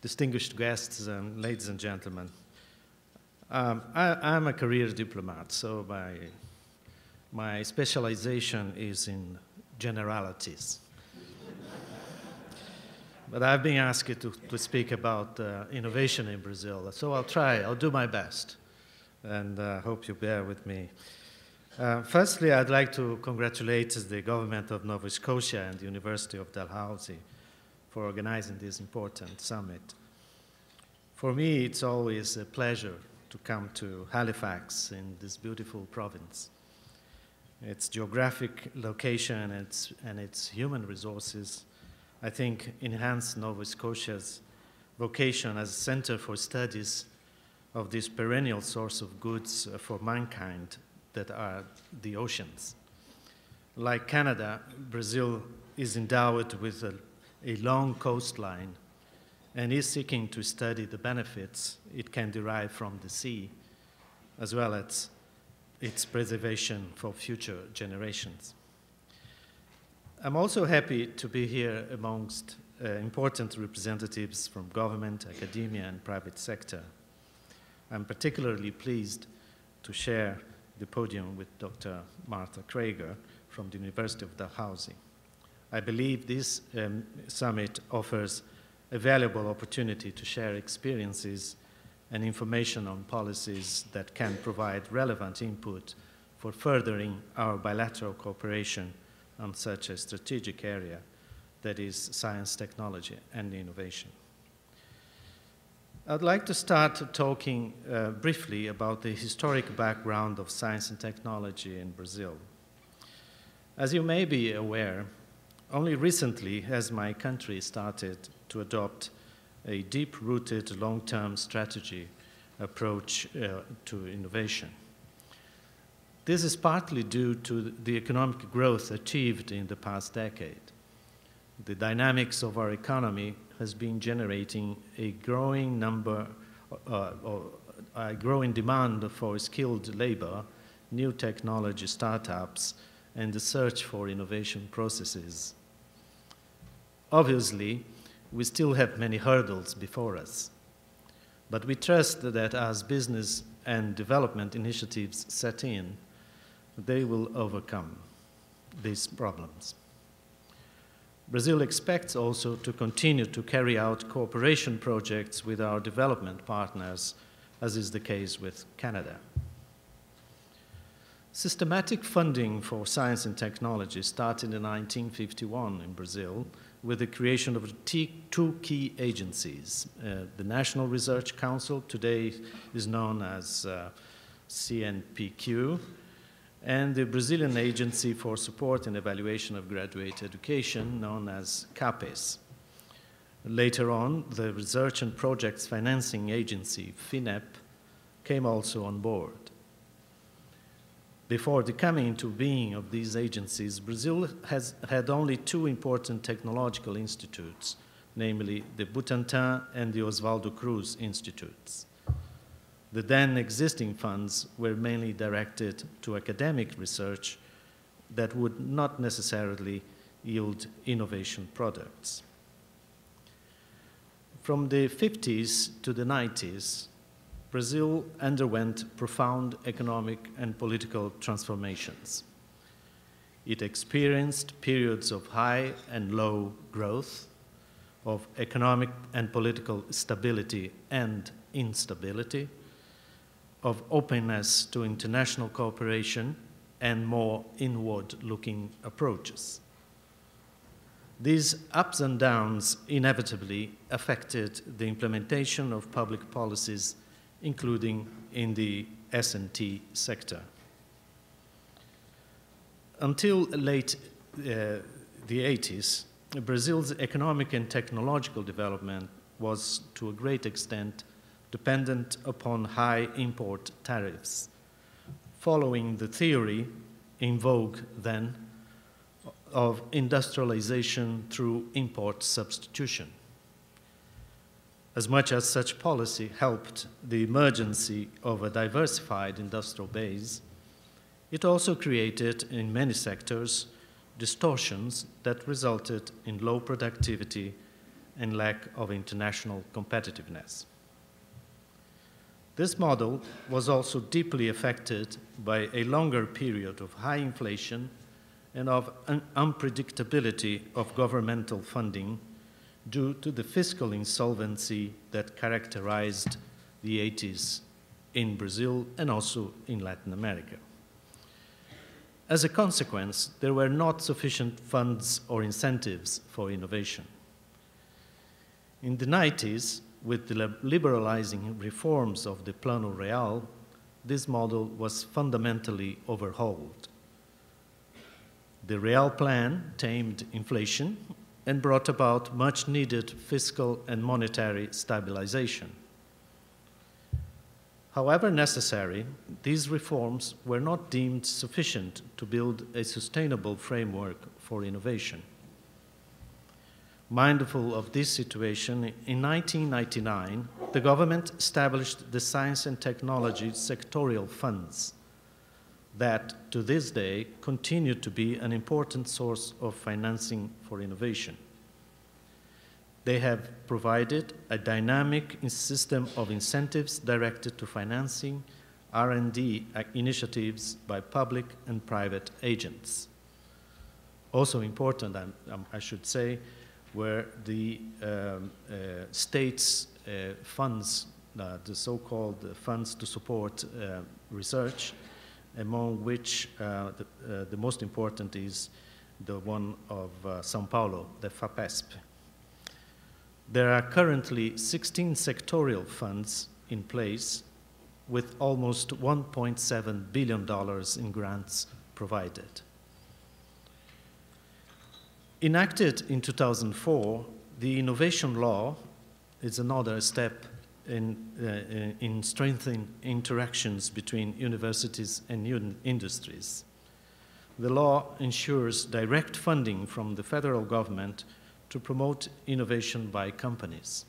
distinguished guests, and ladies and gentlemen. I'm a career diplomat, so my specialization is in generalities. But I've been asked to speak about innovation in Brazil, so I'll do my best, and hope you bear with me. Firstly, I'd like to congratulate the government of Nova Scotia and the University of Dalhousie for organizing this important summit. For me, it's always a pleasure to come to Halifax in this beautiful province. Its geographic location and its human resources, I think, enhance Nova Scotia's vocation as a center for studies of this perennial source of goods for mankind that are the oceans. Like Canada, Brazil is endowed with a long coastline and is seeking to study the benefits it can derive from the sea, as well as its preservation for future generations. I'm also happy to be here amongst important representatives from government, academia, and private sector. I'm particularly pleased to share the podium with Dr. Martha Krager from the University of Dalhousie. I believe this summit offers a valuable opportunity to share experiences and information on policies that can provide relevant input for furthering our bilateral cooperation on such a strategic area that is science, technology, and innovation. I'd like to start talking briefly about the historic background of science and technology in Brazil. As you may be aware, only recently has my country started to adopt a deep-rooted long-term strategy approach to innovation. This is partly due to the economic growth achieved in the past decade. The dynamics of our economy has been generating a growing demand for skilled labor, new technology startups, and the search for innovation processes. Obviously, we still have many hurdles before us, but we trust that as business and development initiatives set in, they will overcome these problems. Brazil expects also to continue to carry out cooperation projects with our development partners, as is the case with Canada. Systematic funding for science and technology started in 1951 in Brazil with the creation of two key agencies. The National Research Council, today is known as CNPq, and the Brazilian Agency for Support and Evaluation of Graduate Education, known as CAPES. Later on, the Research and Projects Financing Agency, FINEP, came also on board. Before the coming into being of these agencies, Brazil has had only two important technological institutes, namely the Butantan and the Oswaldo Cruz Institutes. The then existing funds were mainly directed to academic research that would not necessarily yield innovation products. From the 50s to the 90s, Brazil underwent profound economic and political transformations. It experienced periods of high and low growth, of economic and political stability and instability, of openness to international cooperation and more inward-looking approaches. These ups and downs inevitably affected the implementation of public policies, including in the S&T sector. Until late the 80s, Brazil's economic and technological development was to a great extent dependent upon high import tariffs, following the theory in vogue then of industrialization through import substitution. As much as such policy helped the emergence of a diversified industrial base, it also created in many sectors distortions that resulted in low productivity and lack of international competitiveness. This model was also deeply affected by a longer period of high inflation and of unpredictability of governmental funding due to the fiscal insolvency that characterized the 80s in Brazil and also in Latin America. As a consequence, there were not sufficient funds or incentives for innovation. In the 90s, with the liberalizing reforms of the Plano Real, this model was fundamentally overhauled. The Real Plan tamed inflation and brought about much-needed fiscal and monetary stabilization. However necessary, these reforms were not deemed sufficient to build a sustainable framework for innovation. Mindful of this situation, in 1999, the government established the Science and Technology Sectorial Funds that, to this day, continue to be an important source of financing for innovation. They have provided a dynamic system of incentives directed to financing R&D initiatives by public and private agents. Also important, I should say, were the state's funds, the so-called funds to support research, among which the most important is the one of São Paulo, the FAPESP. There are currently 16 sectorial funds in place with almost $1.7 billion in grants provided. Enacted in 2004, the innovation law is another step in strengthening interactions between universities and industries. The law ensures direct funding from the federal government to promote innovation by companies.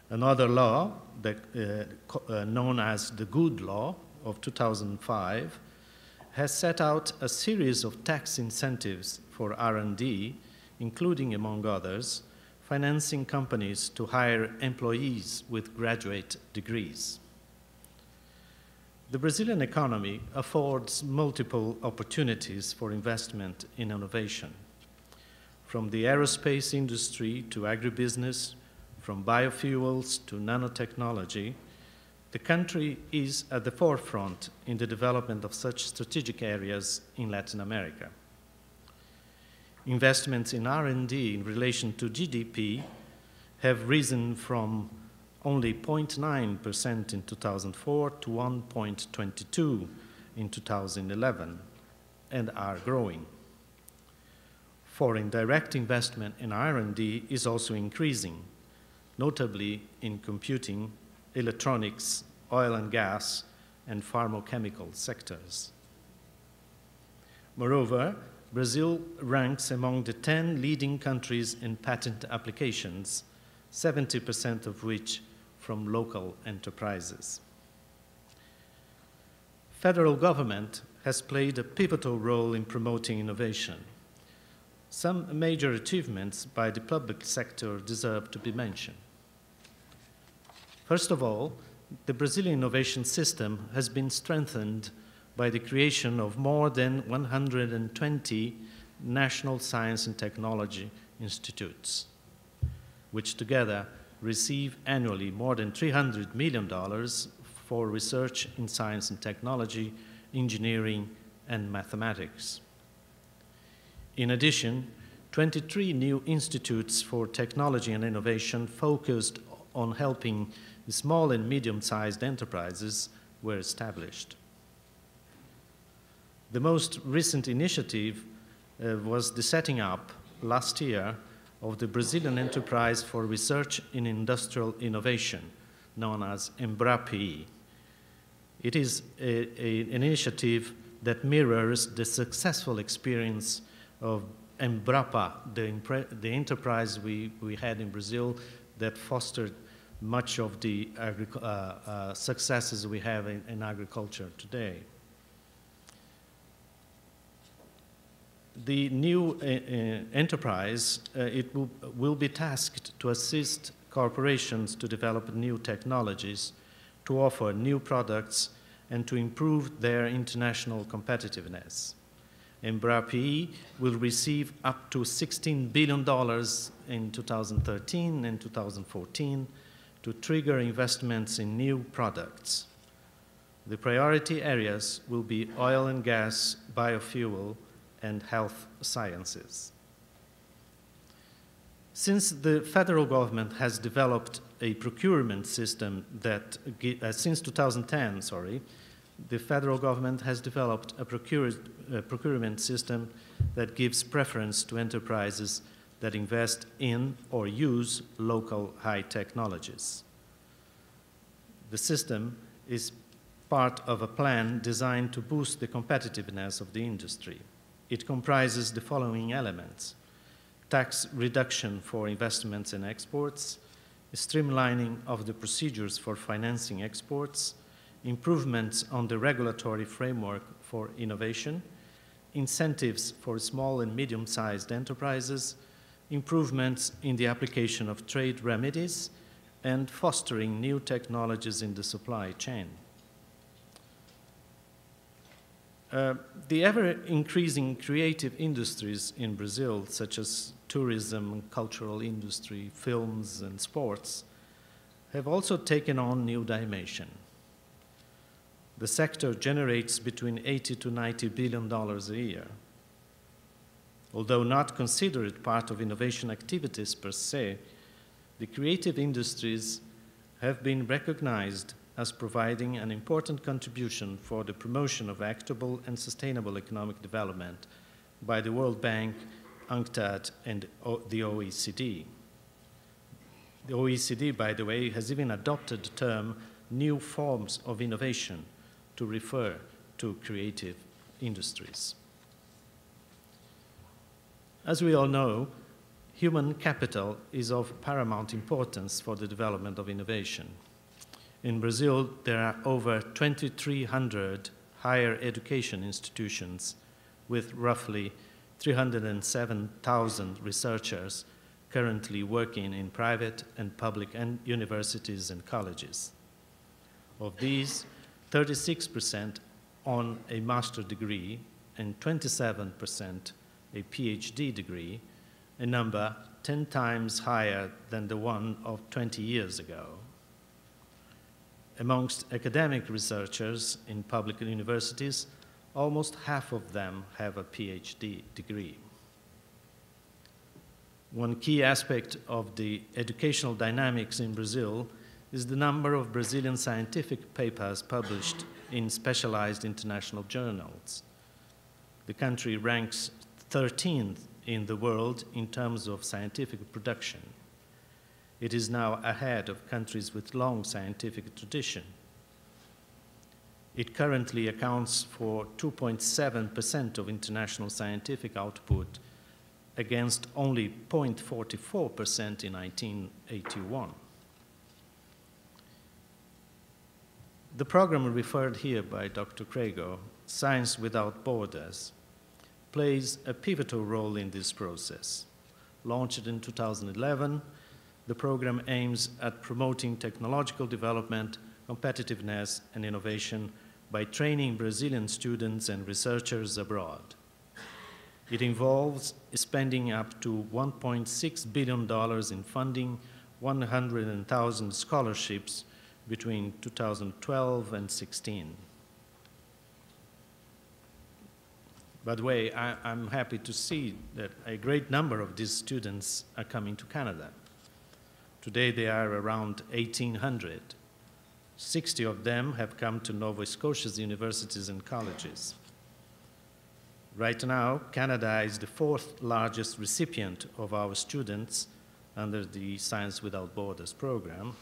Another law, known as the Good Law of 2005, has set out a series of tax incentives for R&D, including, among others, financing companies to hire employees with graduate degrees. The Brazilian economy affords multiple opportunities for investment in innovation, from the aerospace industry to agribusiness, from biofuels to nanotechnology. The country is at the forefront in the development of such strategic areas in Latin America. Investments in R&D in relation to GDP have risen from only 0.9% in 2004 to 1.22% in 2011 and are growing. Foreign direct investment in R&D is also increasing, notably in computing, electronics, oil and gas, and pharmaceutical sectors. Moreover, Brazil ranks among the 10 leading countries in patent applications, 70% of which from local enterprises. Federal government has played a pivotal role in promoting innovation. Some major achievements by the public sector deserve to be mentioned. First of all, the Brazilian innovation system has been strengthened by the creation of more than 120 national science and technology institutes, which together receive annually more than $300 million for research in science and technology, engineering, and mathematics. In addition, 23 new institutes for technology and innovation focused on helping small and medium-sized enterprises were established. The most recent initiative was the setting up last year of the Brazilian Enterprise for Research in Industrial Innovation, known as EMBRAPI. It is an initiative that mirrors the successful experience of Embrapa, the enterprise we had in Brazil that fostered much of the successes we have in agriculture today. The new enterprise, will be tasked to assist corporations to develop new technologies, to offer new products, and to improve their international competitiveness. Embraer will receive up to $16 billion in 2013 and 2014 to trigger investments in new products. The priority areas will be oil and gas, biofuel, and health sciences. Since the federal government has developed a procurement system that, since 2010, the federal government has developed a procurement system that gives preference to enterprises that invest in or use local high technologies. The system is part of a plan designed to boost the competitiveness of the industry. It comprises the following elements: tax reduction for investments and exports, streamlining of the procedures for financing exports, improvements on the regulatory framework for innovation, incentives for small and medium-sized enterprises, improvements in the application of trade remedies, and fostering new technologies in the supply chain. The ever-increasing creative industries in Brazil, such as tourism, cultural industry, films, and sports, have also taken on new dimension. The sector generates between $80 to $90 billion a year. Although not considered part of innovation activities per se, the creative industries have been recognized as providing an important contribution for the promotion of equitable and sustainable economic development by the World Bank, UNCTAD, and the OECD. The OECD, by the way, has even adopted the term new forms of innovation to refer to creative industries. As we all know, human capital is of paramount importance for the development of innovation. In Brazil, there are over 2,300 higher education institutions with roughly 307,000 researchers currently working in private and public universities and colleges. Of these, 36% on a master's degree and 27% a PhD degree, a number 10 times higher than the one of 20 years ago. Amongst academic researchers in public universities, almost half of them have a PhD degree. One key aspect of the educational dynamics in Brazil is the number of Brazilian scientific papers published in specialized international journals. The country ranks 13th in the world in terms of scientific production. It is now ahead of countries with long scientific tradition. It currently accounts for 2.7% of international scientific output against only 0.44% in 1981. The program referred here by Dr. Krego, Science Without Borders, plays a pivotal role in this process. Launched in 2011, the program aims at promoting technological development, competitiveness, and innovation by training Brazilian students and researchers abroad. It involves spending up to $1.6 billion in funding 100,000 scholarships between 2012 and 16. By the way, I'm happy to see that a great number of these students are coming to Canada. Today they are around 1,800. 60 of them have come to Nova Scotia's universities and colleges. Right now, Canada is the fourth largest recipient of our students under the Science Without Borders program,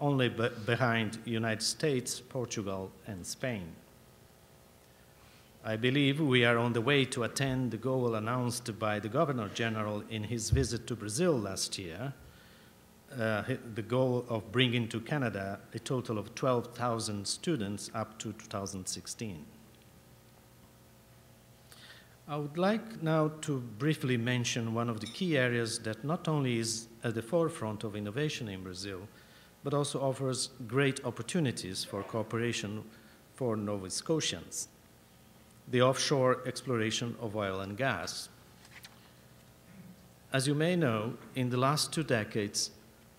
only behind the United States, Portugal, and Spain. I believe we are on the way to attain the goal announced by the Governor General in his visit to Brazil last year, the goal of bringing to Canada a total of 12,000 students up to 2016. I would like now to briefly mention one of the key areas that not only is at the forefront of innovation in Brazil, but also offers great opportunities for cooperation for Nova Scotians: the offshore exploration of oil and gas. As you may know, in the last 2 decades,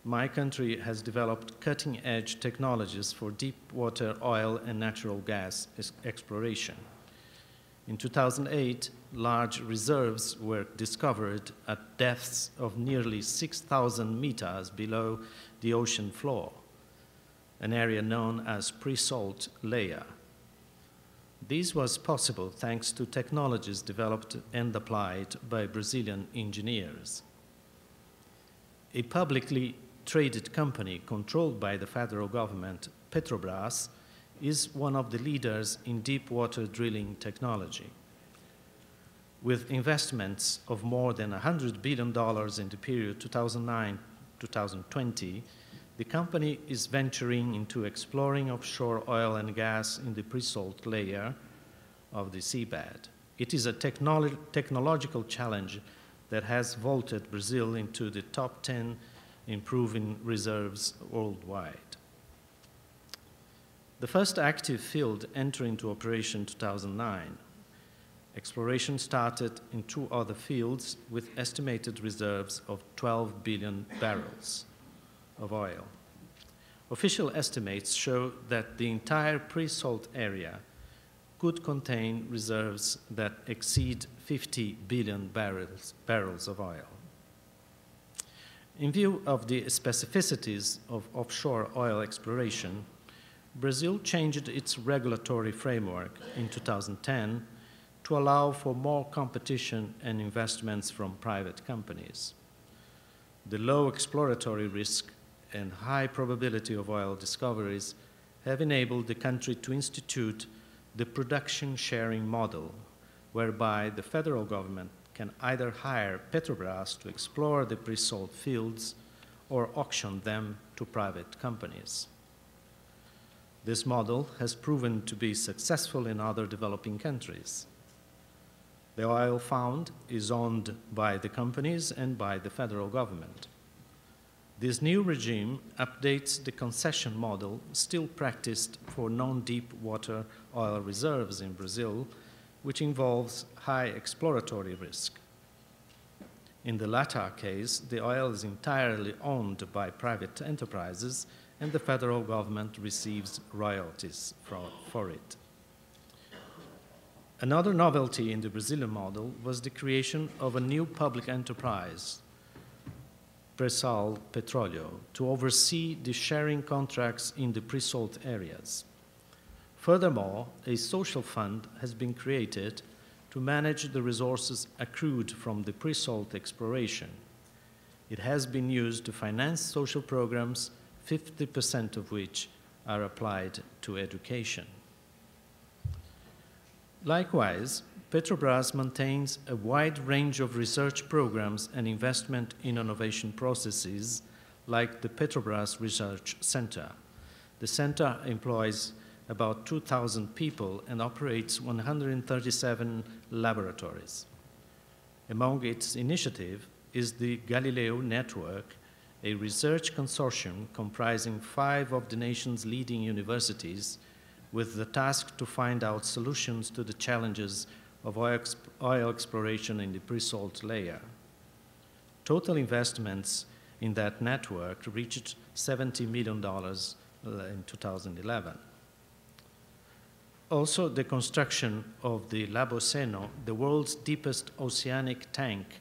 my country has developed cutting-edge technologies for deep-water oil and natural gas exploration. In 2008, large reserves were discovered at depths of nearly 6,000 meters below the ocean floor, an area known as pre-salt layer. This was possible thanks to technologies developed and applied by Brazilian engineers. A publicly traded company controlled by the federal government, Petrobras, is one of the leaders in deep-water drilling technology. With investments of more than $100 billion in the period 2009-2020, the company is venturing into exploring offshore oil and gas in the pre-salt layer of the seabed. It is a technological challenge that has vaulted Brazil into the top 10 in proven reserves worldwide. The first active field entered into operation in 2009. Exploration started in 2 other fields with estimated reserves of 12 billion barrels of oil. Official estimates show that the entire pre-salt area could contain reserves that exceed 50 billion barrels of oil. In view of the specificities of offshore oil exploration, Brazil changed its regulatory framework in 2010 to allow for more competition and investments from private companies. The low exploratory risk and high probability of oil discoveries have enabled the country to institute the production sharing model, whereby the federal government can either hire Petrobras to explore the pre-salt fields or auction them to private companies. This model has proven to be successful in other developing countries. The oil found is owned by the companies and by the federal government. This new regime updates the concession model still practiced for non-deep water oil reserves in Brazil, which involves high exploratory risk. In the latter case, the oil is entirely owned by private enterprises and the federal government receives royalties for it. Another novelty in the Brazilian model was the creation of a new public enterprise, Pre-Sal Petróleo, to oversee the sharing contracts in the pre-salt areas. Furthermore, a social fund has been created to manage the resources accrued from the pre-salt exploration. It has been used to finance social programs, 50% of which are applied to education. Likewise, Petrobras maintains a wide range of research programs and investment in innovation processes, like the Petrobras Research Center. The center employs about 2,000 people and operates 137 laboratories. Among its initiatives is the Galileo Network, a research consortium comprising 5 of the nation's leading universities, with the task to find out solutions to the challenges of oil exploration in the pre-salt layer. Total investments in that network reached $70 million in 2011. Also, the construction of the Laboceno, the world's deepest oceanic tank,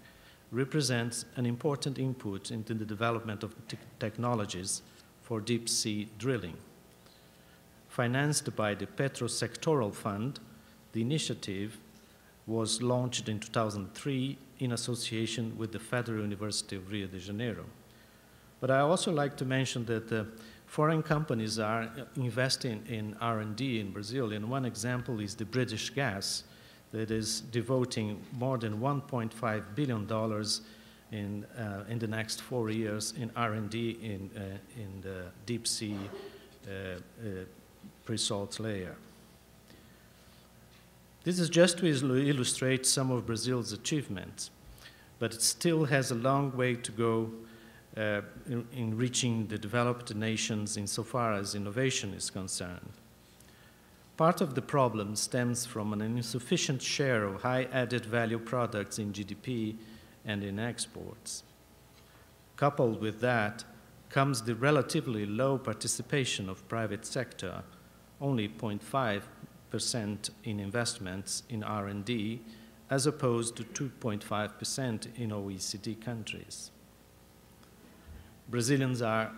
represents an important input into the development of technologies for deep-sea drilling. Financed by the Petrosectoral Fund, the initiative was launched in 2003 in association with the Federal University of Rio de Janeiro. But I also like to mention that foreign companies are investing in R&D in Brazil, and one example is the British Gas, that is devoting more than $1.5 billion in the next 4 years in R&D in the deep sea pre-salt layer. This is just to illustrate some of Brazil's achievements, but it still has a long way to go in reaching the developed nations insofar as innovation is concerned. Part of the problem stems from an insufficient share of high added value products in GDP and in exports. Coupled with that comes the relatively low participation of private sector, only 0.5% in investments in R&D, as opposed to 2.5% in OECD countries. Brazilians are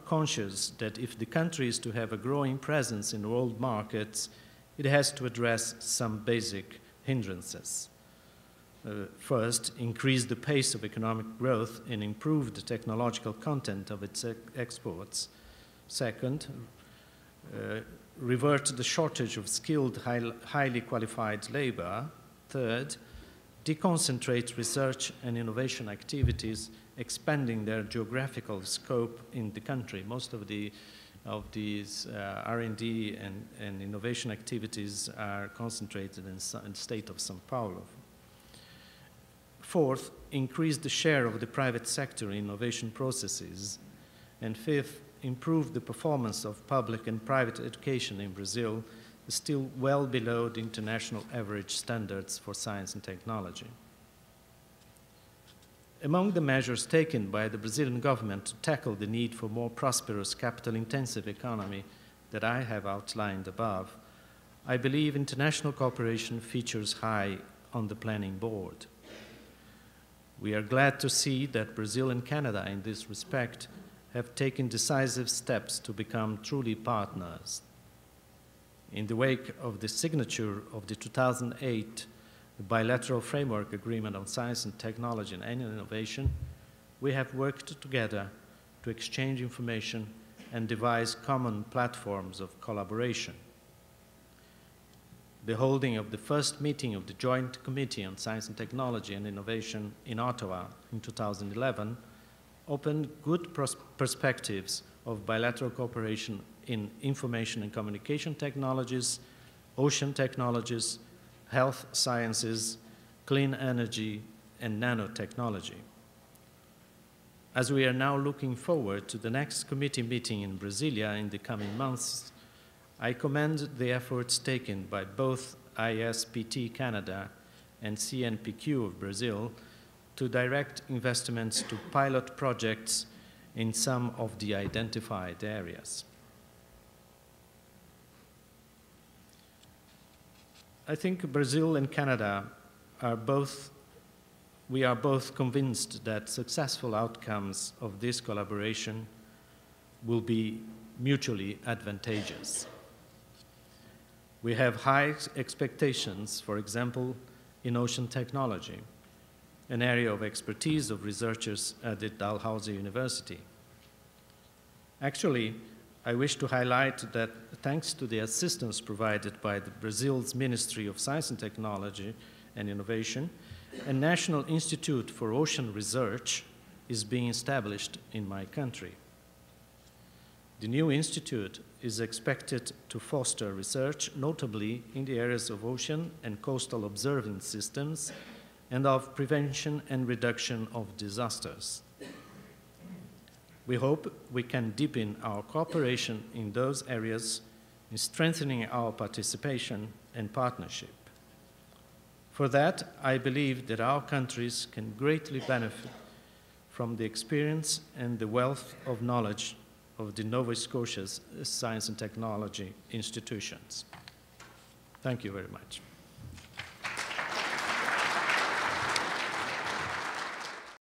conscious that if the country is to have a growing presence in world markets, it has to address some basic hindrances. First, increase the pace of economic growth and improve the technological content of its exports. Second, revert the shortage of skilled, highly qualified labor. Third, deconcentrate research and innovation activities, expanding their geographical scope in the country. Most of these R&D and innovation activities are concentrated in the state of São Paulo. Fourth, increase the share of the private sector in innovation processes. And fifth, improve the performance of public and private education in Brazil, still well below the international average standards for science and technology. Among the measures taken by the Brazilian government to tackle the need for more prosperous capital-intensive economy that I have outlined above, I believe international cooperation features high on the planning board. We are glad to see that Brazil and Canada in this respect have taken decisive steps to become truly partners. In the wake of the signature of the 2008 Bilateral Framework Agreement on Science and Technology and Innovation, we have worked together to exchange information and devise common platforms of collaboration. The holding of the first meeting of the Joint Committee on Science and Technology and Innovation in Ottawa in 2011 opened good perspectives of bilateral cooperation in information and communication technologies, ocean technologies, health sciences, clean energy, and nanotechnology. As we are now looking forward to the next committee meeting in Brasilia in the coming months, I commend the efforts taken by both ISPT Canada and CNPq of Brazil to direct investments to pilot projects in some of the identified areas. I think Brazil and Canada we are both convinced that successful outcomes of this collaboration will be mutually advantageous. We have high expectations, for example, in ocean technology, an area of expertise of researchers at the Dalhousie University. Actually, I wish to highlight that thanks to the assistance provided by Brazil's Ministry of Science and Technology and Innovation, a National Institute for Ocean Research is being established in my country. The new institute is expected to foster research, notably in the areas of ocean and coastal observance systems and of prevention and reduction of disasters. We hope we can deepen our cooperation in those areas in strengthening our participation and partnership. For that, I believe that our countries can greatly benefit from the experience and the wealth of knowledge of the Nova Scotia's science and technology institutions. Thank you very much.